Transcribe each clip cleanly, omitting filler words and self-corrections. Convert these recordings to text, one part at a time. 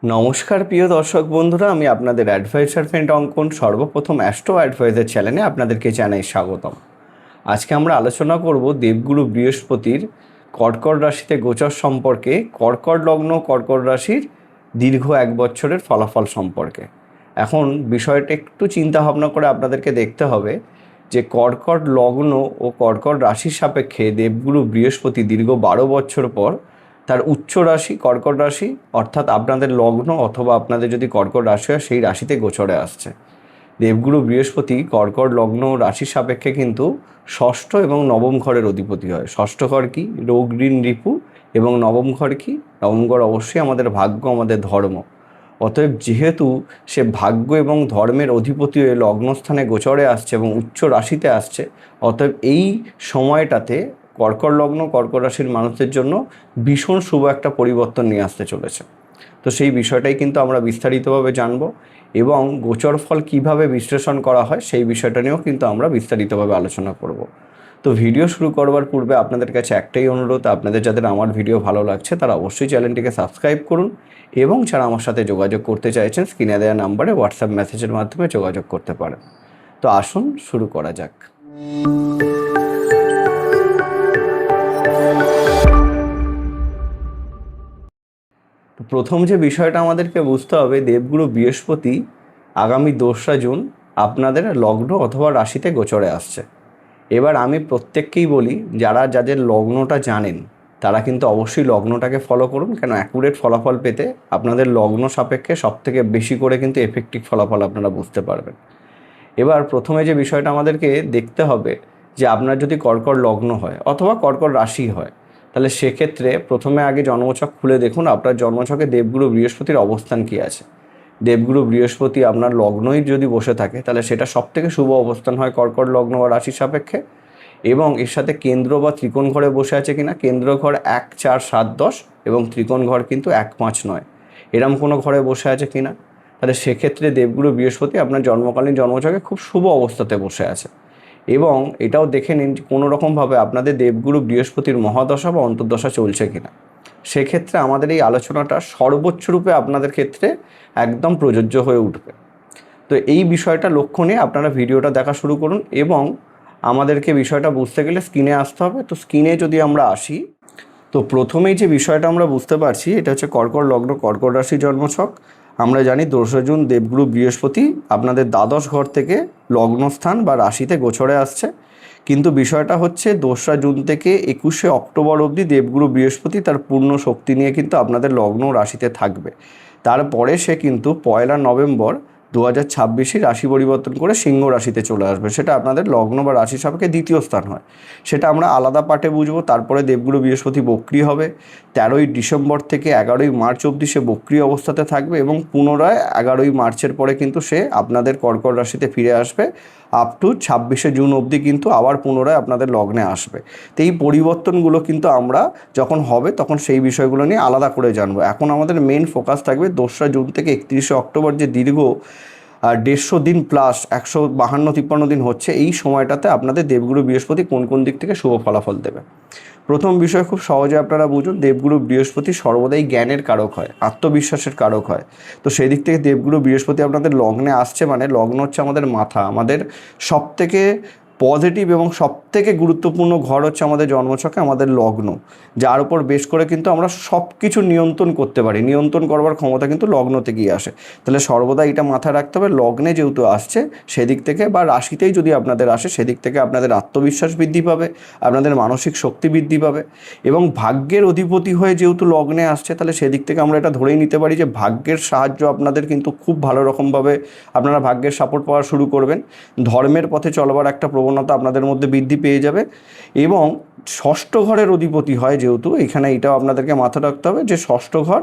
নমস্কার প্রিয় দর্শক বন্ধুরা, আমি আপনাদের অ্যাডভাইসার ফ্রেন্ড অঙ্কন। সর্বপ্রথম অ্যাস্ট্রো অ্যাডভাইজার চ্যানেলে আপনাদেরকে জানাই স্বাগতম। আজকে আমরা আলোচনা করব দেবগুরু বৃহস্পতির কর্কট রাশিতে গোচর সম্পর্কে, কর্কট লগ্ন কর্কট রাশির দীর্ঘ 1 বছরের ফলাফল সম্পর্কে। এখন বিষয়টা একটু চিন্তা ভাবনা করে আপনাদেরকে দেখতে হবে যে কর্কট লগ্ন ও কর্কট রাশির সাপেক্ষে দেবগুরু বৃহস্পতি দীর্ঘ 12 বছর পর তার উচ্চ রাশি কর্কট রাশি, অর্থাৎ আপনাদের লগ্ন অথবা আপনাদের যদি কর্কট রাশি হয় সেই রাশিতে গোচরে আসছে। দেবগুরু বৃহস্পতি কর্কট লগ্ন রাশির সাপেক্ষে কিন্তু ষষ্ঠ এবং নবম ঘরের অধিপতি হয়। ষষ্ঠ ঘর কি? রোগ ঋণ রিপু। এবং নবম ঘর কি? নবম ঘর অবশ্যই আমাদের ভাগ্য, আমাদের ধর্ম। অতএব যেহেতু সে ভাগ্য এবং ধর্মের অধিপতি হয়ে লগ্নস্থানে গোচরে আসছে এবং উচ্চ রাশিতে আসছে, অতএব এই সময়টাতে কর্কট লগ্ন কর্কট রাশির মানুষদের জন্য ভীষণ শুভ একটা পরিবর্তন নিয়ে আসতে চলেছে। তো সেই বিষয়টাই কিন্তু আমরা বিস্তারিতভাবে জানব এবং গোচর ফল কীভাবে বিশ্লেষণ করা হয় সেই বিষয়টা নিয়েও কিন্তু আমরা বিস্তারিতভাবে আলোচনা করব। তো ভিডিও শুরু করবার পূর্বে আপনাদের কাছে একটাই অনুরোধ, আপনাদের যাদের আমার ভিডিও ভালো লাগছে তারা অবশ্যই চ্যানেলটিকে সাবস্ক্রাইব করুন এবং যারা আমার সাথে যোগাযোগ করতে চাইছেন স্ক্রিনে দেওয়া নাম্বারে হোয়াটসঅ্যাপ মেসেজের মাধ্যমে যোগাযোগ করতে পারেন। তো আসুন শুরু করা যাক। তো প্রথম যে বিষয়টা আমাদেরকে বুঝতে হবে, দেবগুরু বৃহস্পতি আগামী 2রা জুন আপনাদের লগ্ন অথবা রাশিতে গোচরে আসছে। এবার আমি প্রত্যেককেই বলি, যাদের লগ্নটা জানেন তারা কিন্তু অবশ্যই লগ্নটাকে ফলো করুন, কেন অ্যাকুরেট ফলাফল পেতে আপনাদের লগ্ন সাপেক্ষে সবথেকে বেশি করে কিন্তু এফেক্টিভ ফলাফল আপনারা বুঝতে পারবেন। এবার প্রথমে যে বিষয়টা আমাদেরকে দেখতে হবে যে আপনার যদি কর্কট লগ্ন হয় অথবা কর্কট রাশি হয়, তাহলে সেক্ষেত্রে প্রথমে আগে জন্মছক খুলে দেখুন আপনার জন্মছকে দেবগুরু বৃহস্পতির অবস্থান কী আছে। দেবগুরু বৃহস্পতি আপনার লগ্নই যদি বসে থাকে তাহলে সেটা সবথেকে শুভ অবস্থান হয় কর্কট লগ্ন বা রাশির সাপেক্ষে। এবং এর সাথে কেন্দ্র বা ত্রিকোণ ঘরে বসে আছে কিনা, কেন্দ্র ঘর 1, 4, 7, 10 এবং ত্রিকোণ ঘর কিন্তু 1, 5, 9 এরম কোনো ঘরে বসে আছে কিনা, তাহলে সেক্ষেত্রে দেবগুরু বৃহস্পতি আপনার জন্মকালীন জন্মছকে খুব শুভ অবস্থাতে বসে আছে। এবং এটাও দেখে নিন কোনো রকমভাবে আপনাদের দেবগুরু বৃহস্পতির মহাদশা বা অন্তর্দশা চলছে কিনা। সেক্ষেত্রে আমাদের এই আলোচনাটা সর্বোচ্চ রূপে আপনাদের ক্ষেত্রে একদম প্রযোজ্য হয়ে উঠবে। তো এই বিষয়টা লক্ষ্য নিয়ে আপনারা ভিডিওটা দেখা শুরু করুন এবং আমাদেরকে বিষয়টা বুঝতে গেলে স্ক্রিনে আসতে হবে। তো স্ক্রিনে যদি আমরা আসি, তো প্রথমেই যে বিষয়টা আমরা বুঝতে পারছি এটা হচ্ছে কর্কট লগ্ন কর্কট রাশি জন্মছক। আমরা জানি 2রা জুন দেবগুরু বৃহস্পতি আপনাদের দ্বাদশ ঘর থেকে লগ্নস্থান বা রাশিতে গোচরে আসছে। কিন্তু বিষয়টা হচ্ছে 2রা জুন থেকে 21শে অক্টোবর অবধি দেবগুরু বৃহস্পতি তার পূর্ণ শক্তি নিয়ে কিন্তু আপনাদের লগ্ন রাশিতে থাকবে। তারপরে সে কিন্তু 1 নভেম্বর 2026 রাশি পরিবর্তন করে সিংহ রাশিতে চলে আসবে। সেটা আপনাদের লগ্ন বা রাশি সাপেক্ষে দ্বিতীয় স্থান হয়, সেটা আমরা আলাদা পাঠে বুঝবো। তারপরে দেবগুরু বৃহস্পতি বক্রী হবে 13ই ডিসেম্বর থেকে 11ই মার্চ অবধি সে বক্রী অবস্থাতে থাকবে এবং পুনরায় 11ই মার্চের পরে কিন্তু সে আপনাদের কর্কট রাশিতে ফিরে আসবে। আপ টু 26শে জুন অবধি কিন্তু আবার পুনরায় আপনাদের লগ্নে আসবে। তো এই পরিবর্তনগুলো কিন্তু আমরা যখন হবে তখন সেই বিষয়গুলো নিয়ে আলাদা করে জানবো। এখন আমাদের মেন ফোকাস থাকবে 2রা জুন থেকে 31শে অক্টোবর যে দীর্ঘ 150 দিন প্লাস 152-53 দিন হচ্ছে, এই সময়টাতে আপনাদের দেবগুরু বৃহস্পতি কোন কোন দিক থেকে শুভ ফলাফল দেবে। প্রথম বিষয় খুব সহজে আপনারা বুঝুন, দেবগুরু বৃহস্পতি সর্বদাই জ্ঞানের কারক হয়, আত্মবিশ্বাসের কারক হয়। তো সেই দিক থেকে দেবগুরু বৃহস্পতি আপনাদের লগ্নে আসছে মানে লগ্ন হচ্ছে আমাদের মাথা, আমাদের সবথেকে পজিটিভ এবং সবথেকে গুরুত্বপূর্ণ ঘর হচ্ছে আমাদের জন্মছকে আমাদের লগ্ন, যার উপর বেশ করে কিন্তু আমরা সব কিছু নিয়ন্ত্রণ করতে পারি। নিয়ন্ত্রণ করবার ক্ষমতা কিন্তু লগ্ন থেকেই আসে। তাহলে সর্বদা এটা মাথায় রাখতে হবে, লগ্নে যেহেতু আসছে সেদিক থেকে বা রাশিতেই যদি আপনাদের আসে সেদিক থেকে আপনাদের আত্মবিশ্বাস বৃদ্ধি পাবে, আপনাদের মানসিক শক্তি বৃদ্ধি পাবে। এবং ভাগ্যের অধিপতি হয়ে যেহেতু লগ্নে আসছে তাহলে সেদিক থেকে আমরা এটা ধরেই নিতে পারি যে ভাগ্যের সাহায্য আপনাদের কিন্তু খুব ভালো রকমভাবে আপনারা ভাগ্যের সাপোর্ট পাওয়া শুরু করবেন। ধর্মের পথে চলবার একটা প্রবণতা আপনাদের মধ্যে বৃদ্ধি পেয়ে যাবে। এবং ষষ্ঠ ঘরের অধিপতি হয় যেহেতু, এখানে এটাও আপনাদেরকে মাথায় রাখতে হবে যে ষষ্ঠ ঘর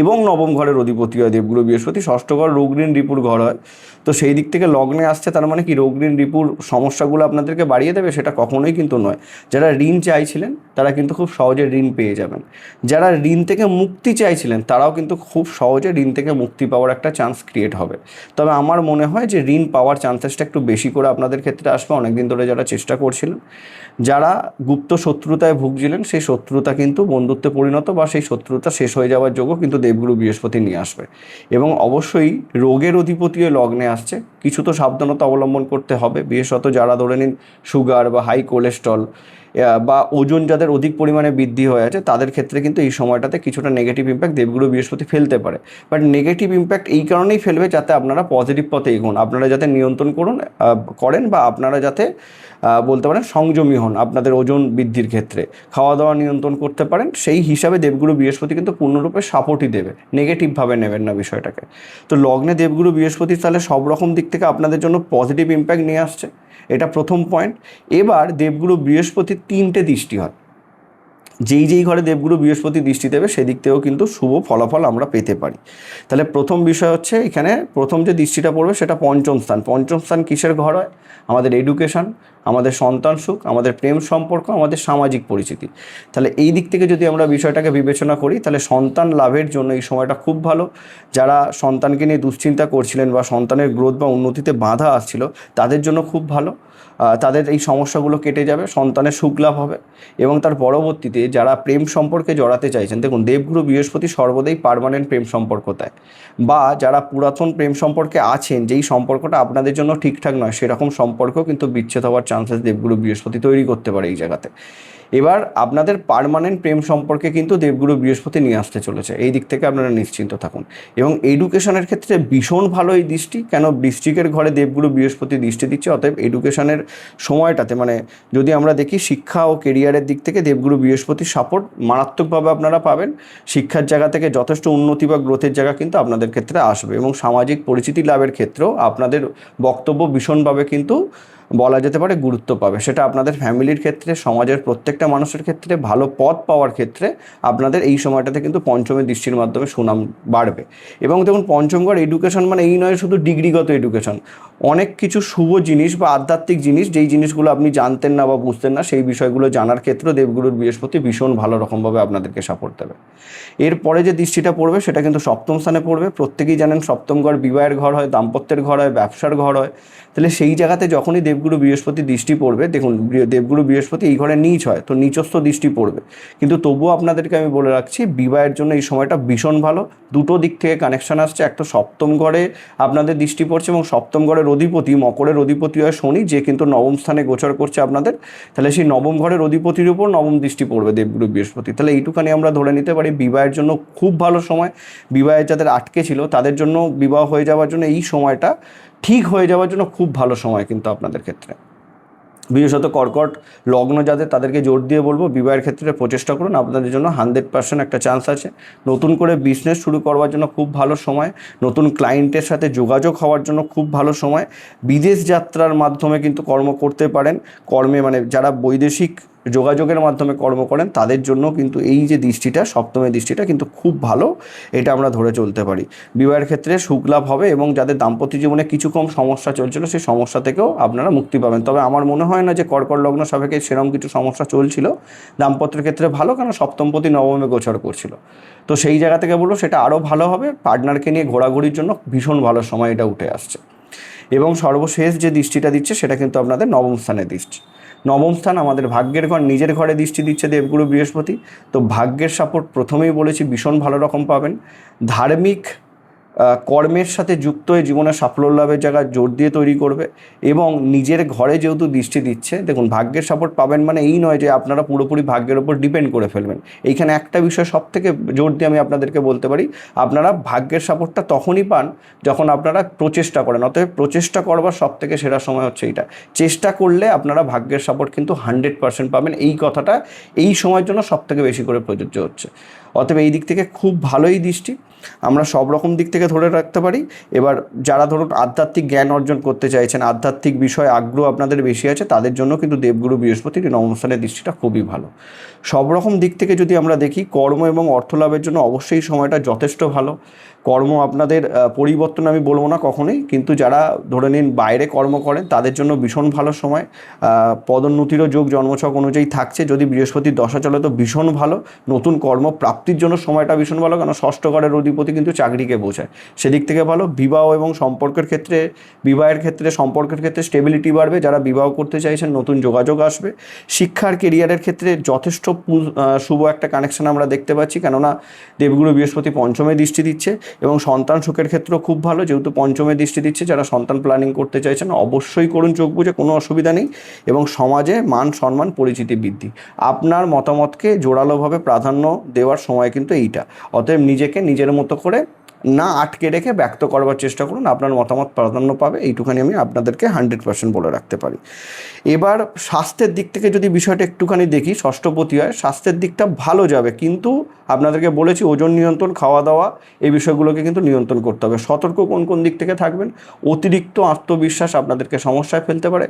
এবং নবম ঘরের অধিপতি হয় দেবগুরু বৃহস্পতি। ষষ্ঠ ঘর রোগ ঋণ রিপুর ঘর হয়। তো সেই দিক থেকে লগ্নে আসছে তার মানে কি রোগ ঋণ রিপুর সমস্যাগুলো আপনাদেরকে বাড়িয়ে দেবে সেটা কখনোই কিন্তু নয়। যারা ঋণ চাইছিলেন তারা কিন্তু খুব সহজে ঋণ পেয়ে যাবেন। যারা ঋণ থেকে মুক্তি চাইছিলেন তারাও কিন্তু খুব সহজে ঋণ থেকে মুক্তি পাওয়ার একটা চান্স ক্রিয়েট হবে। তবে আমার মনে হয় যে ঋণ পাওয়ার চান্সেসটা একটু বেশি করে আপনাদের ক্ষেত্রে আসবে অনেকদিন ধরে যারা চেষ্টা করছিলেন। যারা গুপ্ত শত্রুতায় ভুগছিলেন সেই শত্রুতা কিন্তু বন্ধুত্বে পরিণত বা সেই শত্রুতা শেষ হয়ে যাওয়ার যোগ্য কিন্তু দেবগুরু বৃহস্পতি নিয়ে আসবে। এবং অবশ্যই রোগের অধিপতিও লগ্নে আসছে, কিছু তো সাবধানতা অবলম্বন করতে হবে, বিশেষত যারা ধরে নিন সুগার বা হাই কোলেস্ট্রল বা ওজন যাদের অধিক পরিমাণে বৃদ্ধি হয়ে আছে, তাদের ক্ষেত্রে কিন্তু এই সময়টাতে কিছুটা নেগেটিভ ইম্প্যাক্ট দেবগুরু বৃহস্পতি ফেলতে পারে। বাট নেগেটিভ ইম্প্যাক্ট এই কারণেই ফেলবে যাতে আপনারা পজিটিভ পথে এগোন, আপনারা যাতে নিয়ন্ত্রণ করেন বা আপনারা যাতে বলতে পারেন সংযমী হন আপনাদের ওজন বৃদ্ধির ক্ষেত্রে, খাওয়া দাওয়া নিয়ন্ত্রণ করতে পারেন, সেই হিসাবে দেবগুরু বৃহস্পতি কিন্তু পূর্ণরূপে সাপোর্টই দেবে, নেগেটিভভাবে নেবেন না বিষয়টাকে। তো লগ্নে দেবগুরু বৃহস্পতি তাহলে সব রকম দিক থেকে আপনাদের জন্য পজিটিভ ইম্প্যাক্ট নিয়ে আসছে, এটা প্রথম পয়েন্ট। এবার দেবগুরু বৃহস্পতির 3টে দৃষ্টি হয়, যেই ঘরে দেবগুরু বৃহস্পতি দৃষ্টি দেবে সেদিক থেকেও কিন্তু শুভ ফলাফল আমরা পেতে পারি। তাহলে প্রথম বিষয় হচ্ছে এখানে প্রথম যে দৃষ্টিটা পড়বে সেটা পঞ্চম স্থান। পঞ্চম স্থান কিসের ঘর হয়? আমাদের এডুকেশন, আমাদের সন্তান সুখ, আমাদের প্রেম সম্পর্ক, আমাদের সামাজিক পরিচিতি। তাহলে এই দিক থেকে যদি আমরা বিষয়টাকে বিবেচনা করি তাহলে সন্তান লাভের জন্য এই সময়টা খুব ভালো। যারা সন্তানকে নিয়ে দুশ্চিন্তা করছিলেন বা সন্তানের গ্রোথ বা উন্নতিতে বাধা আসছিল তাদের জন্য খুব ভালো, তাদের এই সমস্যাগুলো কেটে যাবে, সন্তানের সুখ লাভ হবে। এবং তার পরবর্তীতে যারা প্রেম সম্পর্কে জড়াতে চাইছেন, দেখুন দেবগুরু বৃহস্পতি সর্বদাই পার্মানেন্ট প্রেম সম্পর্ক দেয়, বা যারা পুরাতন প্রেম সম্পর্কে আছেন যেই সম্পর্কটা আপনাদের জন্য ঠিকঠাক নয় সেরকম সম্পর্ক কিন্তু বিচ্ছেদ হওয়ার চান্সেস দেবগুরু বৃহস্পতি তৈরি করতে পারে এই জায়গাতে। এবার আপনাদের পার্মানেন্ট প্রেম সম্পর্কে কিন্তু দেবগুরু বৃহস্পতি নিয়ে আসতে চলেছে, এই দিক থেকে আপনারা নিশ্চিন্ত থাকুন। এবং এডুকেশনের ক্ষেত্রে ভীষণ ভালো এই দৃষ্টি, কেন বৃশ্চিকের ঘরে দেবগুরু বৃহস্পতি দৃষ্টি দিচ্ছে, অতএব এডুকেশনের সময়টাতে মানে যদি আমরা দেখি শিক্ষা ও কেরিয়ারের দিক থেকে দেবগুরু বৃহস্পতির সাপোর্ট মারাত্মকভাবে আপনারা পাবেন। শিক্ষার জায়গা থেকে যথেষ্ট উন্নতি বা গ্রোথের জায়গা কিন্তু আপনাদের ক্ষেত্রে আসবে, এবং সামাজিক পরিচিতি লাভের ক্ষেত্রেও আপনাদের বক্তব্য ভীষণভাবে কিন্তু বলা যেতে পারে গুরুত্ব পাবে। সেটা আপনাদের ফ্যামিলির ক্ষেত্রে, সমাজের প্রত্যেকটা মানুষের ক্ষেত্রে, ভালো পদ পাওয়ার ক্ষেত্রে আপনাদের এই সময়টাতে কিন্তু পঞ্চমের দৃষ্টির মাধ্যমে সুনাম বাড়বে। এবং দেখুন পঞ্চম ঘর এডুকেশন মানে এই নয় শুধু ডিগ্রিগত এডুকেশন, অনেক কিছু শুভ জিনিস বা আধ্যাত্মিক জিনিস যেই জিনিসগুলো আপনি জানতেন না বা বুঝতেন না সেই বিষয়গুলো জানার ক্ষেত্রেও দেবগুরুর বৃহস্পতি ভীষণ ভালো রকমভাবে আপনাদেরকে সাপোর্ট দেবে। এরপরে যে দৃষ্টিটা পড়বে সেটা কিন্তু সপ্তম স্থানে পড়বে। প্রত্যেকেই জানেন সপ্তম ঘর বিবাহের ঘর হয়, দাম্পত্যের ঘর হয়, ব্যবসার ঘর হয়। তাহলে সেই জায়গাতে যখনই দেবগুরু বৃহস্পতি দৃষ্টি পড়বে, দেখুন দেবগুরু বৃহস্পতি এই ঘরে নীচ হয় তো নিচস্থ দৃষ্টি পড়বে, কিন্তু তবুও আপনাদেরকে আমি বলে রাখছি বিবাহের জন্য এই সময়টা ভীষণ ভালো। দুটো দিক থেকে কানেকশন আসছে, একটা সপ্তম ঘরে আপনাদের দৃষ্টি পড়ছে এবং সপ্তম ঘরের অধিপতি মকরের অধিপতি হয় শনি, যে কিন্তু নবম স্থানে গোচর করছে আপনাদের। তাহলে সেই নবম ঘরের অধিপতির উপর নবম দৃষ্টি পড়বে দেবগুরু বৃহস্পতি। তাহলে এইটুখানি আমরা ধরে নিতে পারি বিবাহের জন্য খুব ভালো সময়। বিবাহে যাদের আটকে ছিল তাদের জন্য বিবাহ হয়ে যাওয়ার জন্য এই সময়টা ঠিক হয়ে যাওয়ার জন্য খুব ভালো সময় কিন্তু আপনাদের ক্ষেত্রে। বিশেষত কর্কট লগ্ন যাদের তাদেরকে জোর দিয়ে বলবো বিবাহের ক্ষেত্রে প্রচেষ্টা করুন, আপনাদের জন্য 100% একটা চান্স আছে। নতুন করে বিজনেস শুরু করবার জন্য খুব ভালো সময়, নতুন ক্লায়েন্টের সাথে যোগাযোগ হওয়ার জন্য খুব ভালো সময়, বিদেশ যাত্রার মাধ্যমে কিন্তু কর্ম করতে পারেন। কর্মে মানে যারা বৈদেশিক যোগাযোগের মাধ্যমে কর্ম করেন তাদের জন্য কিন্তু এই যে দৃষ্টিটা সপ্তমের দৃষ্টিটা কিন্তু খুব ভালো, এটা আমরা ধরে চলতে পারি। বিবাহের ক্ষেত্রে সুখ লাভ হবে এবং যাদের দাম্পত্য জীবনে কিছু কম সমস্যা চলছিল সেই সমস্যা থেকেও আপনারা মুক্তি পাবেন। তবে আমার মনে হয় না যে কর্কট লগ্ন সাপেক্ষে সেরকম কিছু সমস্যা চলছিল। দাম্পত্যের ক্ষেত্রে ভালো, কেন সপ্তমপতি নবমে গোচর করছিল, তো সেই জায়গা থেকে বলবো সেটা আরও ভালো হবে। পার্টনারকে নিয়ে ঘোরাঘুরির জন্য ভীষণ ভালো সময় এটা উঠে আসছে। এবং সর্বশেষ যে দৃষ্টিটা দিচ্ছে সেটা কিন্তু আপনাদের নবম স্থানের দৃষ্টি। নবম স্থান আমাদের ভাগ্যের ঘর, নিজের ঘরে দৃষ্টি দিচ্ছে দেবগুরু বৃহস্পতি। তো ভাগ্যের সাপোর্ট প্রথমেই বলেছি ভীষণ ভালো রকম পাবেন। ধার্মিক কর্মের সাথে যুক্ত হয়ে জীবনে সাফল্য লাভের জায়গা জোর দিয়ে তৈরি করবে। এবং নিজের ঘরে যেহেতু দৃষ্টি দিচ্ছে, দেখুন ভাগ্যের সাপোর্ট পাবেন মানে এই নয় যে আপনারা পুরোপুরি ভাগ্যের ওপর ডিপেন্ড করে ফেলবেন। এইখানে একটা বিষয় সব থেকে জোর দিয়ে আমি আপনাদেরকে বলতে পারি, আপনারা ভাগ্যের সাপোর্টটা তখনই পান যখন আপনারা প্রচেষ্টা করেন। অতএব প্রচেষ্টা করবার সব থেকে সেরা সময় হচ্ছে এইটা। চেষ্টা করলে আপনারা ভাগ্যের সাপোর্ট কিন্তু 100% পাবেন, এই কথাটা এই সময়ের জন্য সব থেকে বেশি করে প্রযোজ্য হচ্ছে। অতএব এই দিক থেকে খুব ভালোই দৃষ্টি আমরা সব রকম দিক থেকে ধরে রাখতে পারি। এবার যারা ধরুন আধ্যাত্মিক জ্ঞান অর্জন করতে চাইছেন, আধ্যাত্মিক বিষয়ে আগ্রহ আপনাদের বেশি আছে, তাদের জন্য কিন্তু দেবগুরু বৃহস্পতির নবম স্থানের দৃষ্টিটা খুবই ভালো। সব রকম দিক থেকে যদি আমরা দেখি কর্ম এবং অর্থ লাভের জন্য অবশ্যই সময়টা যথেষ্ট ভালো। কর্ম আপনাদের পরিবর্তন আমি বলবো না কখনোই, কিন্তু যারা ধরে নিন বাইরে কর্ম করেন তাদের জন্য ভীষণ ভালো সময়। পদোন্নতিরও যোগ জন্মছক অনুযায়ী থাকছে, যদি বৃহস্পতির দশা চলে তো ভীষণ ভালো। নতুন কর্মপ্রাপ্তি প্রাপ্তির জন্য সময়টা ভীষণ ভালো, কারণ ষষ্ঠ ঘরের অধিপতি কিন্তু চাকরিকে বোঝায়, সেদিক থেকে ভালো। বিবাহ এবং সম্পর্কের ক্ষেত্রে, বিবাহের ক্ষেত্রে, সম্পর্কের ক্ষেত্রে স্টেবিলিটি বাড়বে, যারা বিবাহ করতে চাইছেন নতুন যোগাযোগ আসবে। শিক্ষার কেরিয়ারের ক্ষেত্রে যথেষ্ট শুভ একটা কানেকশন আমরা দেখতে পাচ্ছি, কেননা দেবগুরু বৃহস্পতি পঞ্চমে দৃষ্টি দিচ্ছে, এবং সন্তান সুখের ক্ষেত্রেও খুব ভালো, যেহেতু পঞ্চমে দৃষ্টি দিচ্ছে। যারা সন্তান প্ল্যানিং করতে চাইছেন অবশ্যই করুন চোখ বুঝে, কোনো অসুবিধা নেই। এবং সমাজে মান সম্মান পরিচিতি বৃদ্ধি, আপনার মতামতকে জোরালোভাবে প্রাধান্য দেওয়ার সময় কিন্তু এইটা। অতএব নিজেকে নিজের মতো করে না আটকে রেখে ব্যক্ত করবার চেষ্টা করুন, আপনার মতামত প্রাধান্য পাবে, এইটুখানি আমি আপনাদেরকে 100% বলে রাখতে পারি। এবার স্বাস্থ্যের দিক থেকে যদি বিষয়টা একটুখানি দেখি, ষষ্ঠপতি হয়, স্বাস্থ্যের দিকটা ভালো যাবে, কিন্তু আপনাদেরকে বলেছি ওজন নিয়ন্ত্রণ, খাওয়া দাওয়া, এই বিষয়গুলোকে কিন্তু নিয়ন্ত্রণ করতে হবে। সতর্ক কোন কোন দিক থেকে থাকবেন, অতিরিক্ত আত্মবিশ্বাস আপনাদেরকে সমস্যায় ফেলতে পারে।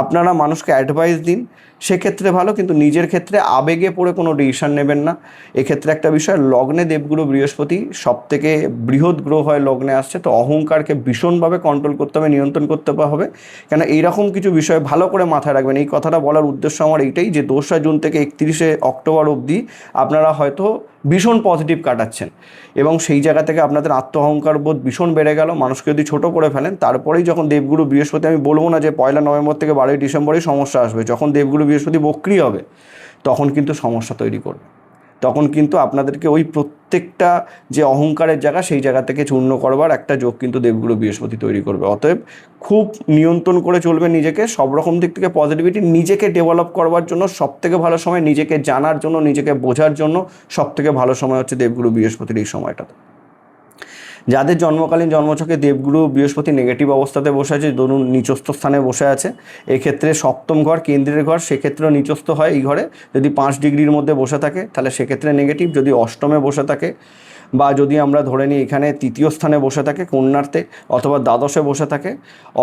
আপনারা মানুষকে অ্যাডভাইস দিন, সেক্ষেত্রে ভালো, কিন্তু নিজের ক্ষেত্রে আবেগে পড়ে কোনো ডিসিশন নেবেন না। এক্ষেত্রে একটা বিষয়, লগ্নে দেবগুরু বৃহস্পতি সবথেকে বৃহৎ গ্রহ হয় লগ্নে আসছে, তো অহংকারকে ভীষণভাবে কন্ট্রোল করতে হবে, নিয়ন্ত্রণ করতে হবে। কেন এইরকম কিছু বিষয় ভালো করে মাথায় রাখবেন। এই কথাটা বলার উদ্দেশ্য আমার এইটাই যে 2রা জুন থেকে 31শে অক্টোবর অবধি আপনারা হয়তো ভীষণ পজিটিভ কাটাচ্ছেন, এবং সেই জায়গা থেকে আপনাদের আত্ম অহংকার বোধ ভীষণ বেড়ে গেল। মানুষকে যদি ছোটো করে ফেলেন, তারপরেই যখন দেবগুরু বৃহস্পতি, আমি বলবো না যে 1 নভেম্বর থেকে 12 ডিসেম্বরেই সমস্যা আসবে, যখন দেবগুরু বৃহস্পতি বক্রি হবে তখন কিন্তু সমস্যা তৈরি করবে। তখন কিন্তু আপনাদেরকে ওই প্রত্যেকটা যে অহংকারের জায়গা, সেই জায়গা থেকে চূর্ণ করবার একটা যোগ কিন্তু দেবগুরু বৃহস্পতি তৈরি করবে। অতএব খুব নিয়ন্ত্রণ করে চলবে নিজেকে, সব রকম দিক থেকে পজিটিভিটি, নিজেকে ডেভেলপ করবার জন্য সবথেকে ভালো সময়, নিজেকে জানার জন্য, নিজেকে বোঝার জন্য সবথেকে ভালো সময় হচ্ছে দেবগুরু বৃহস্পতির এই সময়টাতে। যাদের জন্মকালীন জন্মছকে দেবগুরু বৃহস্পতি নেগেটিভ অবস্থাতে বসে আছে, ধরুন নিচস্থ স্থানে বসে আছে, এক্ষেত্রে সপ্তম ঘর কেন্দ্রের ঘর, সেক্ষেত্রেও নিচস্থ হয় এই ঘরে। যদি 5 ডিগ্রির মধ্যে বসে থাকে তাহলে সেক্ষেত্রে নেগেটিভ। যদি অষ্টমে বসে থাকে, বা যদি আমরা ধরে নিই এখানে তৃতীয় স্থানে বসে থাকে কন্যার্থে, অথবা দ্বাদশে বসে থাকে,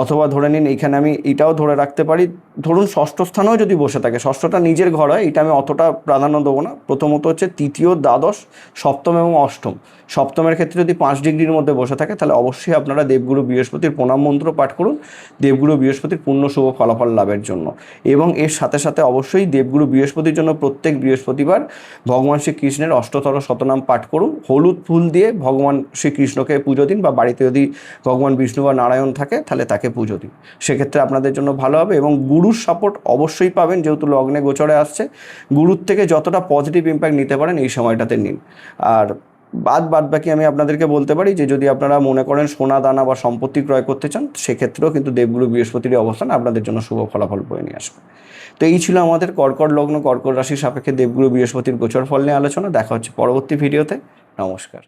অথবা ধরে নিন এখানে আমি এটাও ধরে রাখতে পারি, ধরুন ষষ্ঠ স্থানেও যদি বসে থাকে, ষষ্ঠটা নিজের ঘর হয়, এটা আমি অতটা প্রাধান্য দেবো না। প্রথমত হচ্ছে তৃতীয়, দ্বাদশ, সপ্তম এবং অষ্টম। সপ্তমের ক্ষেত্রে যদি 5 ডিগ্রির মধ্যে বসে থাকে, তাহলে অবশ্যই আপনারা দেবগুরু বৃহস্পতির প্রণাম মন্ত্র পাঠ করুন, দেবগুরু বৃহস্পতির পূর্ণ শুভ ফলাফল লাভের জন্য। এবং এর সাথে সাথে অবশ্যই দেবগুরু বৃহস্পতির জন্য প্রত্যেক বৃহস্পতিবার ভগবান শ্রীকৃষ্ণের অষ্টতর শতনাম পাঠ করুন, হলুদ ফুল দিয়ে ভগবান শ্রীকৃষ্ণকে পুজো দিন, বা বাড়িতে যদি ভগবান বিষ্ণু বা নারায়ণ থাকে তাহলে তাকে পুজো দিন, সেক্ষেত্রে আপনাদের জন্য ভালো হবে। এবং গুরুর সাপোর্ট অবশ্যই পাবেন, যেহেতু লগ্নে গোচরে আসছে, গুরুর থেকে যতটা পজিটিভ ইম্প্যাক্ট নিতে পারেন এই সময়টাতে নিন। আর বাদ বাকি আমি আপনাদেরকে বলতে পারি যে যদি আপনারা মনে করেন সোনা দানা বা সম্পত্তি ক্রয় করতে চান, সেক্ষেত্রেও কিন্তু দেবগুরু বৃহস্পতির অবস্থান আপনাদের জন্য শুভ ফলাফল বয়ে নিয়ে আসবে। তো এই ছিল আমাদের কর্কট লগ্ন, কর্কট রাশির সাপেক্ষে দেবগুরু বৃহস্পতির গোচর ফল নিয়ে আলোচনা। দেখা হচ্ছে পরবর্তী ভিডিওতে। নমস্কার।